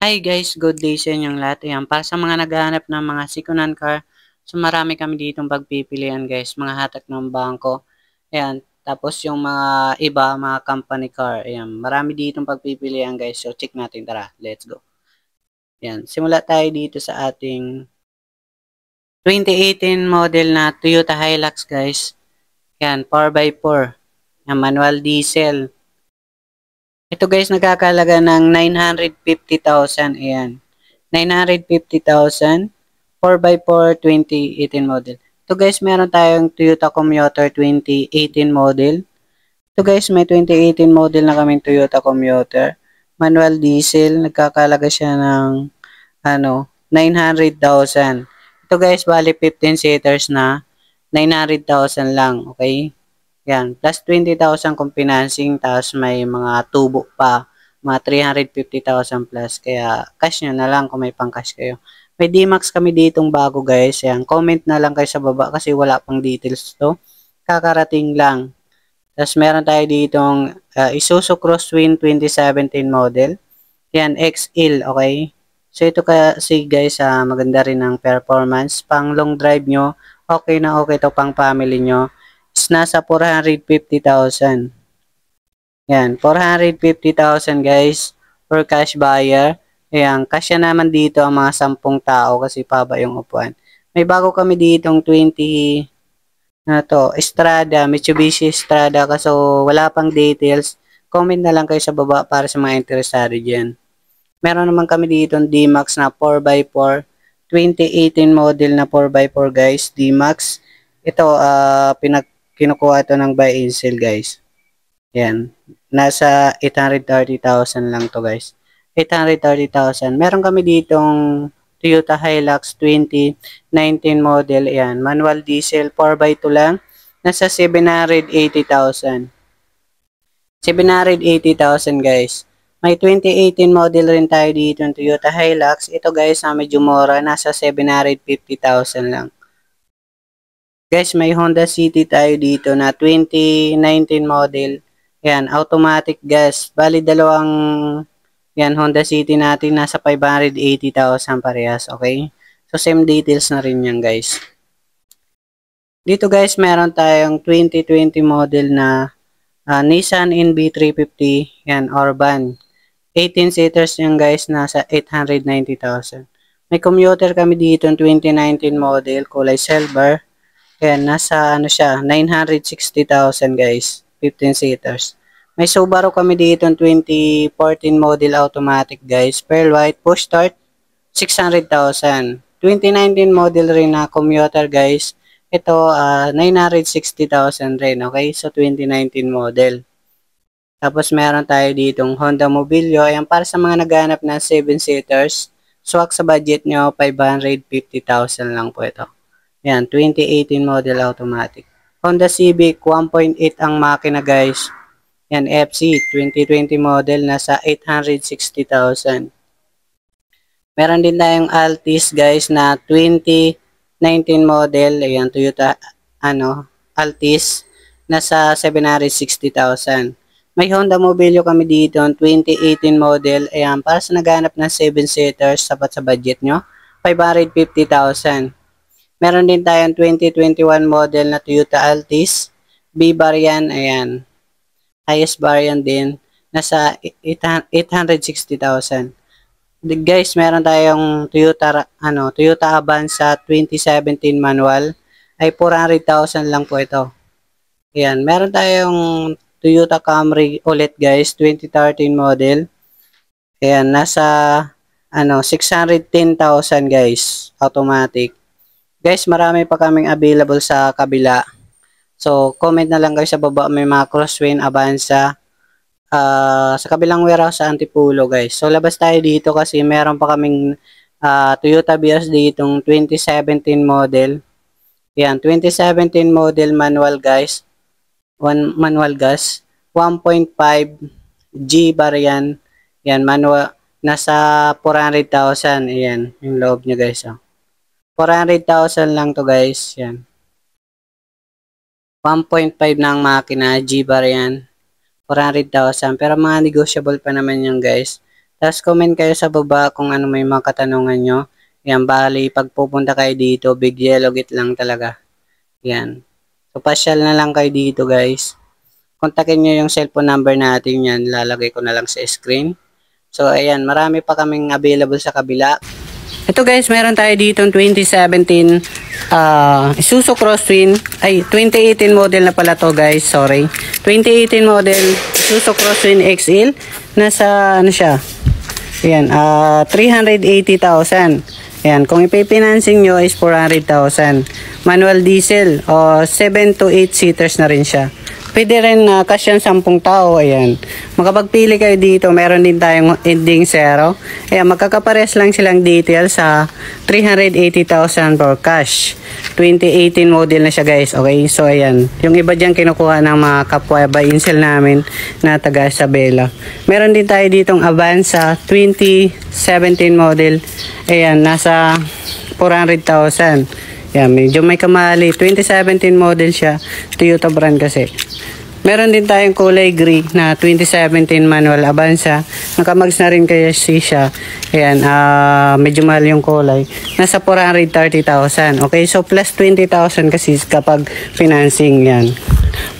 Hi guys, good day sa inyong lahat. Ayan, para sa mga naghahanap ng mga second-hand car, so marami kami ditong pagpipilian guys, mga hatak ng bangko. Ayan, tapos yung mga iba, mga company car. Ayan, marami ditong pagpipilian guys. So check natin, tara, let's go. Ayan, simula tayo dito sa ating 2018 model na Toyota Hilux guys. Ayan, 4x4. Ayan, manual diesel. Ito guys, nagkakalaga ng 950,000. Ayan. 950,000 4x4 2018 model. Ito guys, meron tayong Toyota Commuter 2018 model. Ito guys, may 2018 model na kaming Toyota Commuter. Manual diesel, nagkakalaga siya ng 900,000. Ito guys, bali 15 seaters na 900,000 lang, okay? Yan, plus 20,000 kung financing, tapos may mga tubo pa, mga 350,000 plus, kaya cash nyo na lang kung may pang cash kayo. May D-Max kami ditong bago guys, yan, comment na lang kayo sa baba kasi wala pang details to, kakarating lang. Tapos meron tayo ditong Isuzu Crosswind 2017 model, yan, XL, okay? So ito kasi guys, maganda rin ang performance, pang long drive nyo, okay na okay to pang family nyo, is nasa 450,000. Yan, 450,000 guys for cash buyer. Ayan, kasya naman dito ang mga 10 tao kasi paba yung upuan. May bago kami ditong 20 Strada, Mitsubishi Strada kaso wala pang details. Comment na lang kayo sa baba para sa mga interesado dyan. Meron naman kami dito D-Max na 4x4, 2018 model na 4x4 guys, D-Max. Ito, kinukuha ito ng buy and sell guys. Yan. Nasa 830,000 lang to guys. 830,000. Meron kami ditong Toyota Hilux 2019 model. Yan. Manual diesel 4x2 lang. Nasa 780,000. 780,000 guys. May 2018 model rin tayo dito ng Toyota Hilux. Ito guys, medyo mura. Nasa 750,000 lang. Guys, may Honda City tayo dito na 2019 model. Yan, automatic gas. Bali, dalawang yan, Honda City natin nasa 580,000 parehas. Okay? So, same details na rin yan, guys. Dito, guys, meron tayong 2020 model na Nissan NB350. Yan, Urban. 18 seaters yan, guys, nasa 890,000. May commuter kami dito ng 2019 model, kulay silver. Ayan, nasa siya, 960,000 guys, 15 seaters. May Subaru kami dito 2014 model automatic guys, pearl white, push start, 600,000. 2019 model rin na commuter guys, ito 960,000 rin, okay? So 2019 model. Tapos meron tayo ditong Honda Mobilio, ayan para sa mga naghahanap ng 7 seaters, swak sa budget nyo, 550,000 lang po ito. Yan, 2018 model automatic. Honda Civic 1.8 ang makina guys. Yan, FC 2020 model nasa 860,000. Meron din tayong Altis guys na 2019 model. Ayan, Toyota Altis nasa 760,000. May Honda Mobilio kami dito 2018 model. Ayan, para sa naghanap ng 7 seaters sapat sa budget nyo, 550,000. Meron din tayong 2021 model na Toyota Altis. B-variant, ayan. Highest variant din. Nasa 860,000. Guys, meron tayong Toyota Avanza 2017 manual. Ay 400,000 lang po ito. Ayan. Meron tayong Toyota Camry ulit guys. 2013 model. Ayan. Nasa 610,000 guys. Automatic. Guys, marami pa kaming available sa kabila. So, comment na lang kayo sa baba. May mga Crosswind, Avanza. Sa kabilang warehouse sa Antipolo, guys. So, labas tayo dito kasi meron pa kaming Toyota Vios ditong 2017 model. Yan, 2017 model manual, guys. Manual gas. 1.5 G variant. Yan, manual. Nasa 400,000. Ayan, yung loob nyo, guys. 400,000 lang to guys. Yan. 1.5 ng makina. G-bar yan. 400,000. Pero mga negotiable pa naman yung guys. Tapos comment kayo sa baba kung ano may mga katanungan nyo. Yan, bali, pag pupunta kayo dito, Big Yellow Gate lang talaga. Yan. So, pasyal na lang kayo dito, guys. Kontakin nyo yung cellphone number natin yan. Lalagay ko na lang sa screen. So, ayan, marami pa kaming available sa kabila. Ito guys, meron tayo dito 2017 Isuzu Crosswind. Ay, 2018 model na pala to guys, sorry. 2018 model Isuzu Crosswind XL. Nasa, ano siya? Ayan, 380,000. Ayan, kung ipipinancing nyo is 400,000. Manual diesel, 7 to 8 seaters na rin siya. Pwede rin cash yan 10 tao. Ayan. Makapagpili kayo dito. Meron din tayong ending zero. Ayan, magkakapares lang silang detail sa 380,000 for cash. 2018 model na siya guys. Okay, so ayan. Yung iba dyan kinukuha ng mga kapwa by Incel namin na taga Isabela. Meron din tayo ditong Avanza 2017 model. Ayan, nasa 400,000. Yan, medyo may kamali. 2017 model siya. Toyota brand kasi. Meron din tayong kulay gray na 2017 manual Avanza. Nakamags na rin kaya siya. Ayan, medyo mahal yung kulay. Nasa 430,000. Okay, so plus 20,000 kasi kapag financing yan.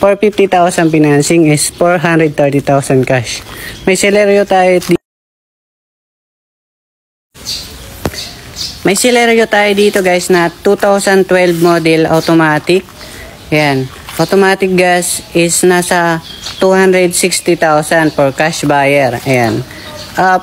450,000 financing is 430,000 cash. May Celerio tayo dito. May Celerio tayo dito guys na 2012 model automatic. Ayan. Automatic gas is nasa 260,000 for cash buyer. Ayan.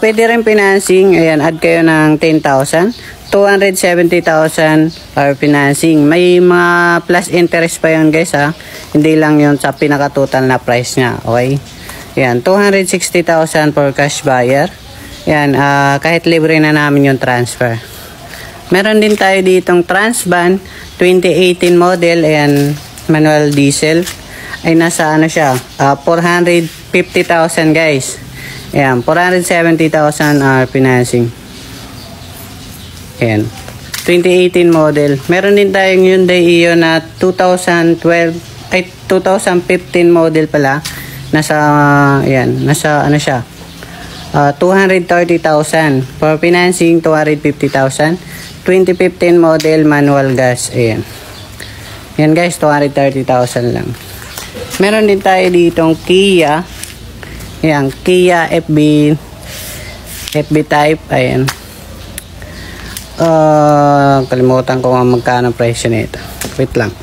Pwede rin financing. Ayan, add kayo ng 10,000. 270,000 for financing. May mga plus interest pa yun guys ha. Hindi lang yun sa pinaka-total na price niya. Okay. Ayan, 260,000 for cash buyer. Ayan, kahit libre na namin yung transfer. Meron din tayo ditong Transvan 2018 model. Ayan, manual diesel. Ay nasa ano siya, 450,000 guys. Ayan, 470,000 financing. Ayan, 2018 model. Meron din tayong Hyundai Eon na 2015 model pala. Nasa, ayan, nasa ano siya, 230,000. For financing, 250,000. 2015 model manual gas. Ayan. Yan guys, 230,000 lang. Meron din tayo ditong Kia. Ayan, Kia FB type. Ayan. Kalimutan ko nga magkano presyo nito. Wait lang.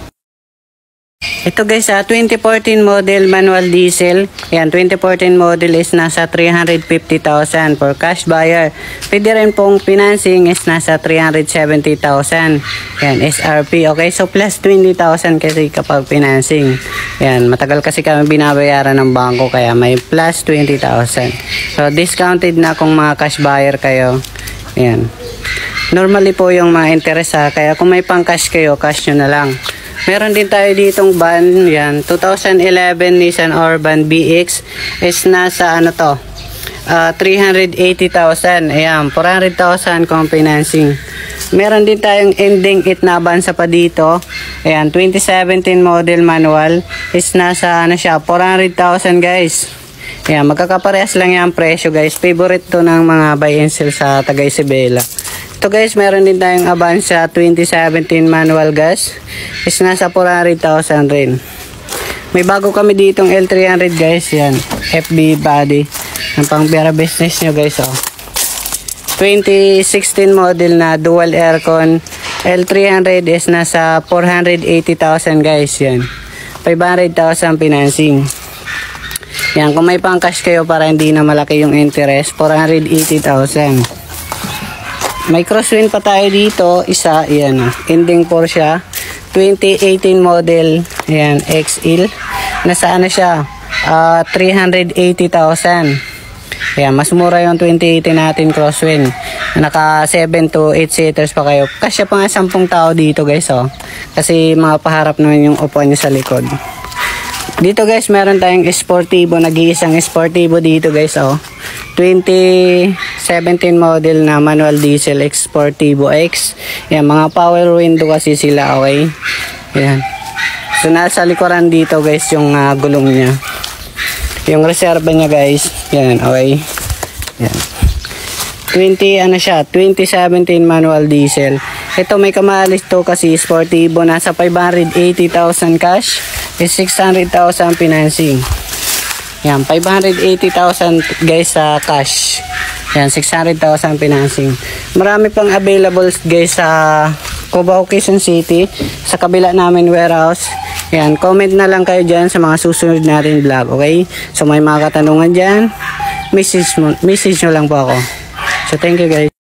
Ito guys, 2014 model manual diesel. Ayan, 2014 model is nasa 350,000 for cash buyer. Pwede rin pong financing is nasa 370,000. Ayan, SRP. Okay, so plus 20,000 kasi kapag financing. Ayan, matagal kasi kami binabayaran ng bangko kaya may plus 20,000. So discounted na kung mga cash buyer kayo. Ayan. Normally po yung mga interest kaya kung may pang cash kayo, cash nyo na lang. Meron din tayo ditong van, yan, 2011 Nissan Urban BX is nasa ano to, 380,000, ayan, 400,000 kung financing. Meron din tayong ending it na Avanza pa dito, ayan, 2017 model manual is nasa ano siya, 400,000 guys. Ayan, magkakaparehas lang yung presyo guys, favorite to ng mga buy and sell sa taga Isabela. Ito guys, meron din tayong Avanza 2017 manual gas is nasa 400,000 rin. May bago kami ditong L300 guys, yan, FB body ang pang pera business nyo guys. 2016 model na dual aircon L300 is nasa 480,000 guys, yan, 500,000 financing. Yan, kung may pang cash kayo para hindi na malaki yung interest, 480,000. May crosswind pa tayo dito, isa, yan, ending Porsche, 2018 model, yan, XL, nasa ano siya, 380,000. Yan, mas mura yung 2018 natin crosswind, naka 7 to 8 seaters pa kayo, kasya pa nga 10 tao dito guys, kasi mga paharap naman yung upuan nyo sa likod. Dito guys, meron tayong Sportivo, nag-iisang Sportivo dito guys, 2017 model na manual diesel Sportivo X. Yan, mga power window kasi sila, okay? Yan. So, nasa likuran dito guys yung gulong niya. Yung reserva niya guys, yan, okay? Yan. 2017 manual diesel. Ito may kamalis to kasi sportivo, nasa 580,000 cash, is 600,000 financing. Yan, 580,000 guys sa cash. Yan, 600,000 financing. Marami pang available guys sa Cubao, Quezon City, sa kabila namin warehouse. Yan, comment na lang kayo dyan sa mga susunod natin vlog, okay? So may mga katanungan dyan, message nyo lang po ako. So thank you guys.